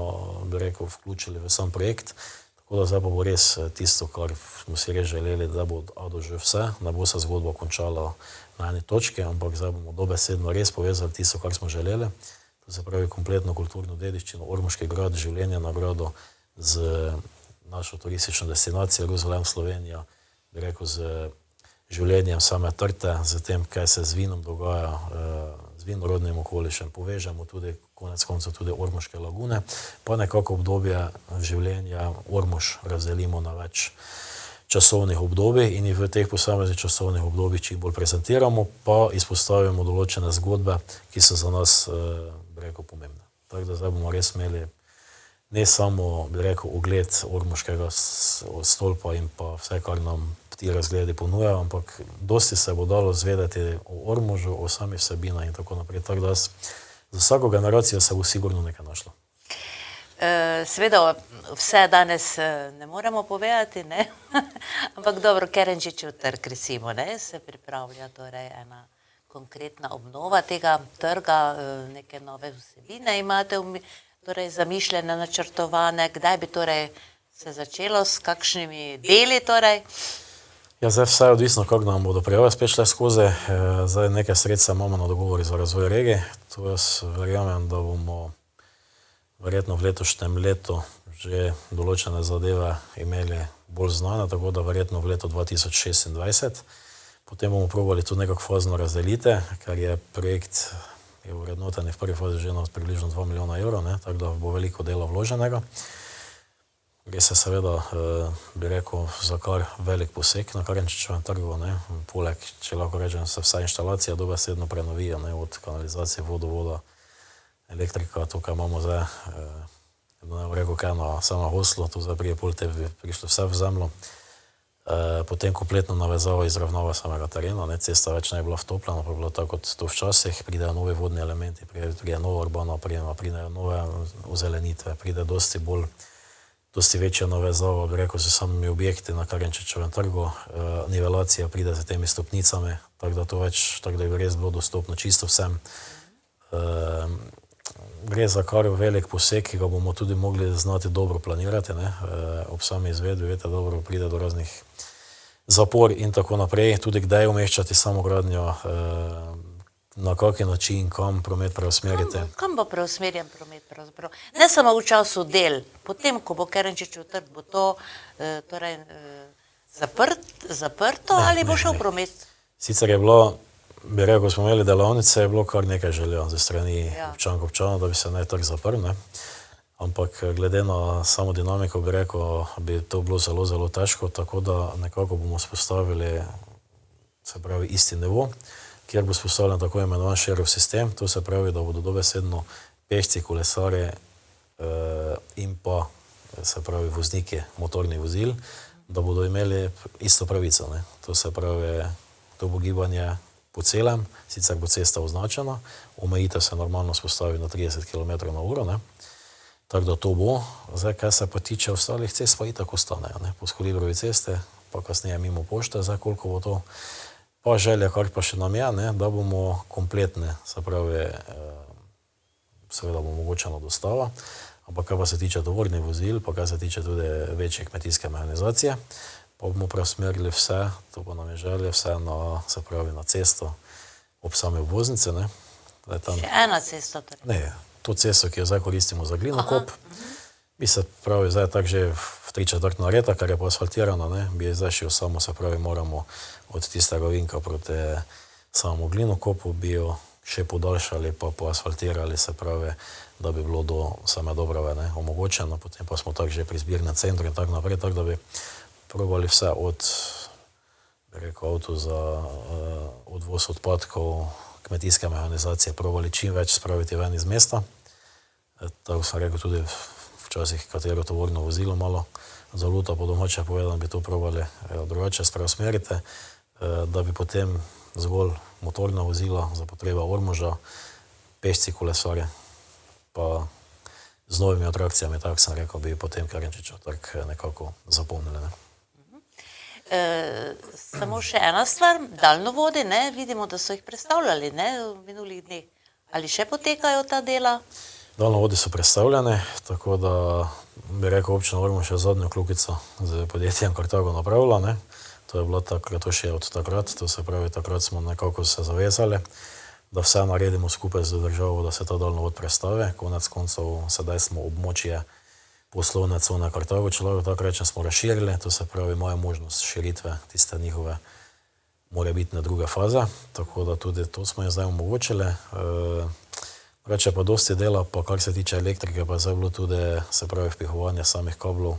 bi rekel, vključili v sam projekt, tako da zdaj pa bo res tisto, kar smo si res želeli, da bo od A do Ž vse, ne bo se zgodba končala na eni točki, ampak zdaj bomo dobesedno res povezali tisto, kar smo želeli, to se pravi kompletno kulturno dediščino, Ormoški grad, življenje na gradu z našo turistično destinacijo Jeruzalem, Slovenija, bi rekel, z življenjem same trte, z tem, kaj se z vinom dogaja, z vinorodnim okolišem, povežemo tudi konec koncev tudi Ormoške lagune, pa nekako obdobje življenja Ormož razdelimo na več časovnih obdobij in jih v teh posameznih časovnih obdobjih čim bolj prezentiramo, pa izpostavimo določene zgodbe, ki so za nas, bi rekel, pomembne. Tako da zdaj bomo res imeli ne samo, bi rekel, ogled Ormoškega stolpa in pa vse, kar nam ti razgledi ponujajo, ampak dosti se bo dalo zvedeti o Ormožu, o sami vsebinah in tako naprej. Tako da za vsako generacijo se bo sigurno nekaj našlo.
Seveda vse danes ne moremo povedati, ne? Ampak dobro, Kerenčičev trg, recimo, ne? Se pripravlja torej ena konkretna obnova tega trga, neke nove vsebine imate torej zamišljene, načrtovane, kdaj bi torej se začelo, s kakšnimi deli torej?
Ja, zdaj vse je odvisno, kako nam bodo prijave spet šle skozi. Zdaj nekaj sredstev imamo na dogovori za razvoj regije. To jaz verjamem, da bomo verjetno v letošnjem letu že določene zadeve imeli bolj znane, tako da verjetno v letu 2026. Potem bomo probali tudi nekako fazno razdeliti, ker je projekt vrednoten v prvi fazi že na približno 2 milijona evrov, tako da bo veliko dela vloženega. Gre se seveda, bi rekel, za kar velik poseg na Kerenčičevem trgu, poleg, če lahko rečem, se vsa inštalacija dobesedno prenovijo, od kanalizacije, vodovoda, elektrika, tukaj imamo zdaj, ne bom rekel, kaj na samo hoslo, tu zdaj prije pol te bi prišlo vse v zemljo. Potem kompletno navezava izravnava samega terena, cesta več ne je bila vtopljena, pa je bilo tako kot to včasih, pridejo novi vodni elementi, pride nova urbana oprema, pridejo nove ozelenitve, pride dosti večja navezava, bi rekel, s samimi objekti na Kerenčičevem trgu, nivelacija pride z temi stopnicami, tako da to več, tako da bi res bilo dostopno čisto vsem. Gre za kar velik poseg, ki ga bomo tudi mogli znati dobro planirati, ob sami izvedbi, veste, dobro pride do raznih zapor in tako naprej, tudi kdaj umeščati samogradnjo, na kakšen način, kam promet preusmeriti.
Kam bo preusmerjen promet pravzaprav? Ne samo v času del, potem, ko bo Kerenčičev trg, bo to torej zaprto ali bo šel promet?
Sicer je bilo, bi rekel, ko smo imeli delavnice, je bilo kar nekaj želja za strani občanov, da bi se naj trg zaprl, ampak glede na samo dinamiko, bi rekel, bi to bilo zelo, zelo težko, tako da nekako bomo spostavili, se pravi, isti nivo, kjer bo spostavljen tako imenovan širov sistem, to se pravi, da bodo dobesedno pešci, kolesarji in pa, se pravi, vozniki motornih vozil, da bodo imeli isto pravico, To se pravi, to bo gibanje po celem, sicer bo cesta označena, omejitev se normalno spostavi na 30 km/h, tako da to bo. Zdaj, kaj se pa tiče ostalih cest, pa itak ostanejo, po Skolibrovi cesti, pa kasneje mimo pošte, zdaj koliko bo to, pa želja, kar pa še nam je, da bomo kompletne, se pravi, seveda bo omogočena dostava, ampak kaj pa se tiče tovornih vozil, pa kaj se tiče tudi večje kmetijske mehanizacije, pa bomo preusmerili vse, to pa nam je želja, vse na, se pravi, na cesto ob sami obvoznici.
Še ena cesta torej?
Ne, to cesto, ki jo zdaj koristimo za glinokop, bi se pravi, zdaj tako že v 3/4 nareta, kar je pa asfaltirano, bi zdaj šel samo, se pravi, moramo od tistega ovinka proti samemu glinokopu, bi jo še podaljšali, pa poasfaltirali, se pravi, da bi bilo do same Dobrave omogočeno, potem pa smo tako že pri zbirnem centru in tako naprej, tako da bi probali vse od, bi rekel, avto za odvoz odpadkov, kmetijske mehanizacije, probali čim več spraviti ven iz mesta. Tako sem rekel, tudi včasih katero tovorno vozilo malo zaluta, po domače povedano, bi to probali drugače preusmeriti, da bi potem zgolj motorna vozila za potrebe Ormoža, pešci, kolesarji, pa z novimi atrakcijami, tako sem rekel, bi potem Kerenčičev trg nekako zapolnili.
Samo še ena stvar, daljnovodi, vidimo, da so jih predstavljali v minulih dneh. Ali še potekajo ta dela?
Daljnovodi so predstavljeni, tako da bi rekel, občina Ormož še zadnjo kljukico z podjetjem Carthago napravila. To je bilo takrat, to še je od takrat, to se pravi, takrat smo nekako se zavezali, da vse naredimo skupaj z državo, da se ta daljnovod predstavi. Konec koncev, sedaj smo območje poslovne cone Kartago, če lahko tako rečem, smo razširili, to se pravi, imajo možnost širitve tiste njihove morebitne druge faze, tako da tudi to smo jim zdaj omogočili. Reče pa dosti dela, pa kar se tiče elektrike, pa je zdaj bilo tudi, se pravi, vpihovanje samih kablov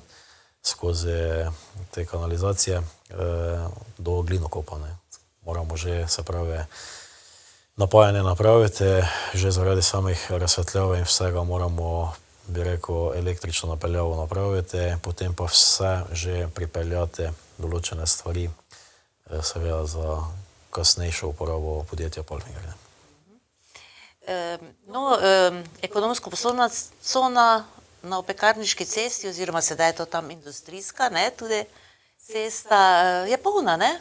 skozi te kanalizacije do glinokopa. Moramo že, se pravi, napajanje napraviti, že zaradi samih razsvetljave in vsega moramo, bi rekel, električno napeljavo napraviti, potem pa vse že pripeljati določene stvari, seveda za kasnejšo uporabo podjetja Palfinger.
Ekonomsko-poslovna cona na Opekarniški cesti, oziroma sedaj je to tam industrijska, tudi cesta, je polna, ne?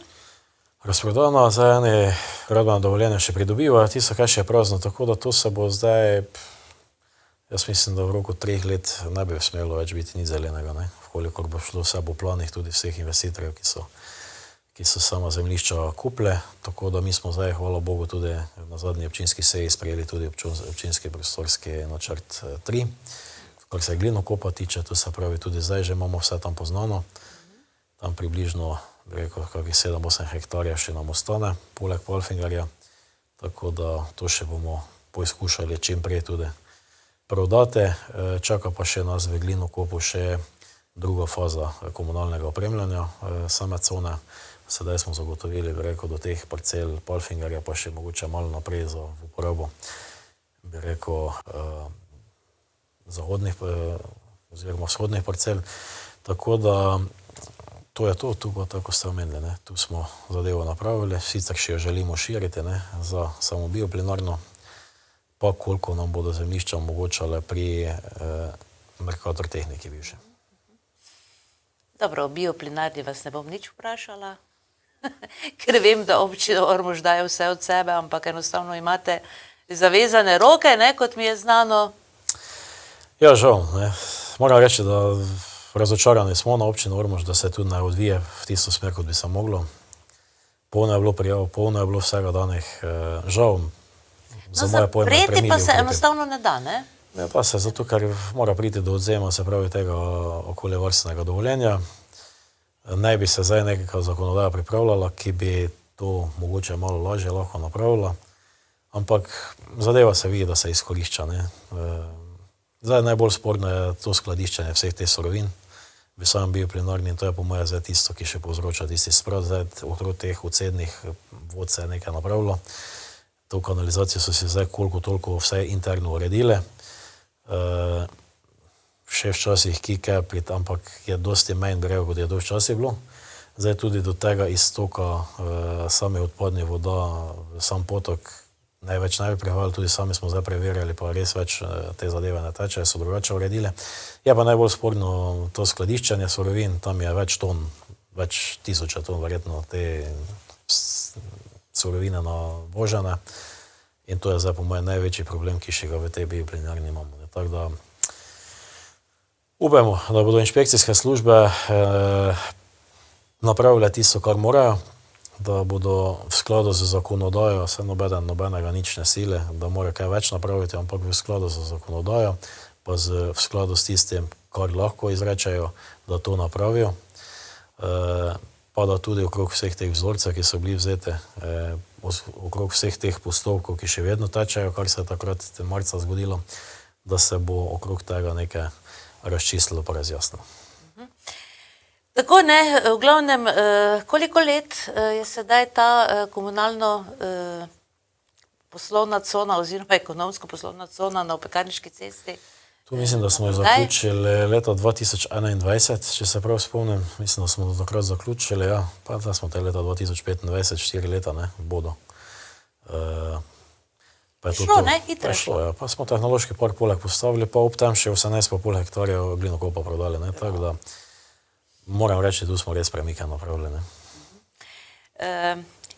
Razprodana, zdaj eni gradbena dovoljenja še pridobivajo, tisto kaj še je prazno, tako da to se bo zdaj, jaz mislim, da v roku 3 let ne bi smelo več biti nič zelenega, vkolikor bo šlo vse po planih tudi vseh investitorjev, ki so sama zemljišča kupile, tako da mi smo zdaj, hvala Bogu, tudi na zadnji občinski seji sprejeli tudi občinski prostorski načrt 3, kar se glinokopa tiče, to se pravi tudi zdaj že imamo vse tam poznano, tam približno, bi rekel, kakih 7-8 hektarjev še nam ostane, poleg Palfingerja, tako da to še bomo poizkušali čim prej tudi prodati, čaka pa še nas v glinokopu še druga faza komunalnega opremljanja same cone. Sedaj smo zagotovili, bi rekel, do teh parcel Palfingerja, pa še mogoče malo naprej za uporabo, bi rekel, zahodnih oziroma vzhodnih parcel. Tako da to je to, tu pa tako ste omenili, tu smo zadevo napravili, sicer še jo želimo širiti za samo bioplinarno, pa koliko nam bodo zemljišča omogočale pri Mercator tehniki bivše.
Dobro, o bioplinarni vas ne bom nič vprašala, ker vem, da občina Ormož daje vse od sebe, ampak enostavno imate zavezane roke, kot mi je znano.
Ja, žal, moram reči, da razočarani smo na občino Ormož, da se tudi ne odvije v tisto smer, kot bi se moglo. Polno je bilo prijav, polno je bilo vsega danih, žal, za moje pojme premili.
Zapreti pa se enostavno ne da, ne?
Ne, pa se zato, ker mora priti do odzema, se pravi, tega okoljevarstvenega dovoljenja. Ne bi se zdaj nekaj zakonodaja pripravljala, ki bi to mogoče malo lažje lahko napravila, ampak zadeva se vidi, da se izkorišča. Zdaj najbolj sporno je to skladiščenje vseh teh surovin v samem bioplinarni in to je po moje zdaj tisto, ki še povzroča tisti sprat. Zdaj okrog teh odcednih vod se je nekaj napravilo. To kanalizacijo so si zdaj koliko toliko vse interno uredile. Še včasih kike, ampak je dosti manj brega, kot je to včasih bilo. Zdaj tudi do tega iztoka sami odpadni voda, sam potok največ ne bi prihajali, tudi sami smo zdaj preverjali, pa res več te zadeve ne teče, so drugače uredile. Je pa najbolj sporno to skladiščenje surovin, tam je več ton, več tisoča ton verjetno te surovine navožene in to je zdaj po mojem največji problem, ki še ga v tej bioplinarni imamo. Tako da upajmo, da bodo inšpekcijske službe napravile tisto, kar morajo, da bodo v skladu z zakonodajo, se nobenega nič ne sile, da mora kaj več napraviti, ampak v skladu z zakonodajo, pa v skladu s tistim, kar lahko izrečejo, da to napravijo, pa da tudi okrog vseh teh vzorcev, ki so bili vzeti, okrog vseh teh postopkov, ki še vedno tečejo, kar se je takrat marca zgodilo, da se bo okrog tega nekaj razčistilo pa razjasnilo.
Tako v glavnem, koliko let je sedaj ta komunalno poslovna cona oziroma ekonomsko-poslovna cona na Opekarniški cesti?
Tu mislim, da smo jo zaključili leta 2021, če se prav spomnim, mislim, da smo do takrat zaključili, ja, pa da smo te leta 2025, 4 leta, bodo.
Šlo, hitro je
šlo. Pa smo tehnološki park poleg postavili, pa ob tem še 18,5 hektarjev glinokopa prodali, tako da moram reči, tu smo res premike napravili.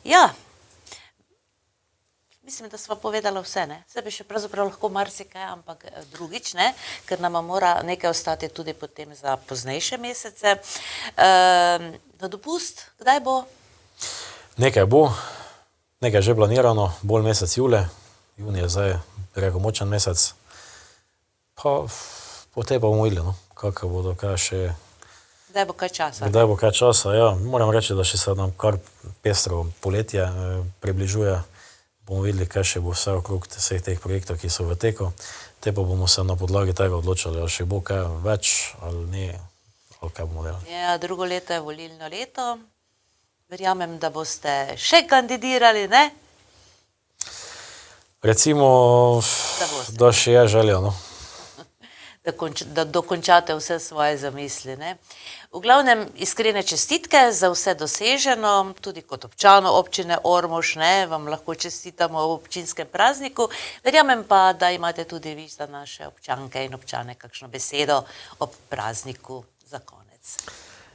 Ja, mislim, da smo povedali vse, se bi še pravzaprav lahko marsikaj, ampak drugič, ker nama mora nekaj ostati tudi potem za poznejše mesece. Na dopust, kdaj bo?
Nekaj bo, nekaj je že planirano, bolj mesec julij. Junij je zdaj, rekel, močen mesec, pa potem pa bomo videli, kako bodo kaj še,
Kdaj bo kaj časa?
kdaj bo kaj časa. Ja, moram reči, da še se nam kar pestro poletje približuje. Bomo videli, kaj še bo vse okrog vseh teh projektov, ki so v teku. Te pa bomo se na podlagi tega odločali, ali še bo kaj več ali ne, ali kaj bomo delali.
Ja, drugo leto je volilno leto. Verjamem, da boste še kandidirali, ne?
Recimo,
Da boste.
da še je želja, no.
Da dokončate vse svoje zamisli, ne? V glavnem, iskrene čestitke za vse doseženo, tudi kot občanov občine Ormož, ne, vam lahko čestitamo v občinskem prazniku. Verjamem pa, da imate tudi vi za naše občanke in občane kakšno besedo ob prazniku za konec.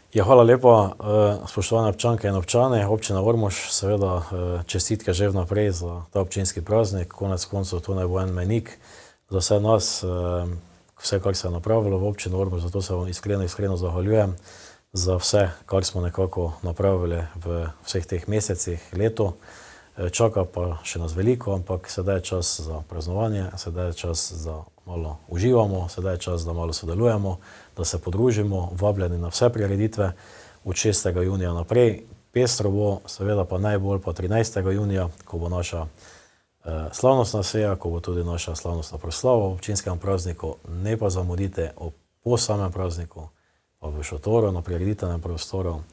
Ja, hvala lepa, spoštovane občanke in občane, občina Ormož, seveda čestitke že vnaprej za ta občinski praznik, konec koncev to naj bo en mejnik za vse nas, vse, kar se je napravilo v občini Ormož, zato se vam iskreno zahvaljujem za vse, kar smo nekako napravili v vseh teh mesecih, letu. Čaka pa še nas veliko, ampak sedaj je čas za praznovanje, sedaj je čas, da malo uživamo, sedaj je čas, da malo sodelujemo, da se podružimo, vabljeni na vse prireditve od 6. junija naprej. Pestro bo, seveda pa najbolj pa 13. junija, ko bo naša slavnostna seja, ko bo tudi naša slavnostna proslava v občinskem prazniku. Ne pa zamudite po samem prazniku, pa v šotoru, na prireditvenem prostoru.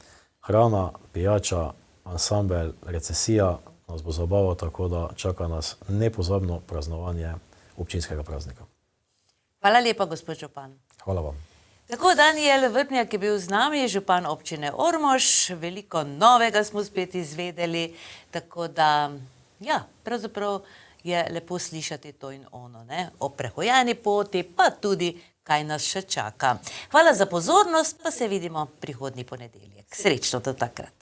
Hrana, pijača, ansambel, recesija nas bo zabaval, tako da čaka nas nepozabno praznovanje občinskega praznika.
Hvala lepa, gospod župan.
Hvala vam.
Tako, Danijel Vrtnjak je bil z nami, župan občine Ormož. Veliko novega smo spet izvedeli, tako da, ja, pravzaprav je lepo slišati to in ono, ne? O prehojeni poti, pa tudi, kaj nas še čaka. Hvala za pozornost, pa se vidimo prihodnji ponedeljek. Srečno do takrat.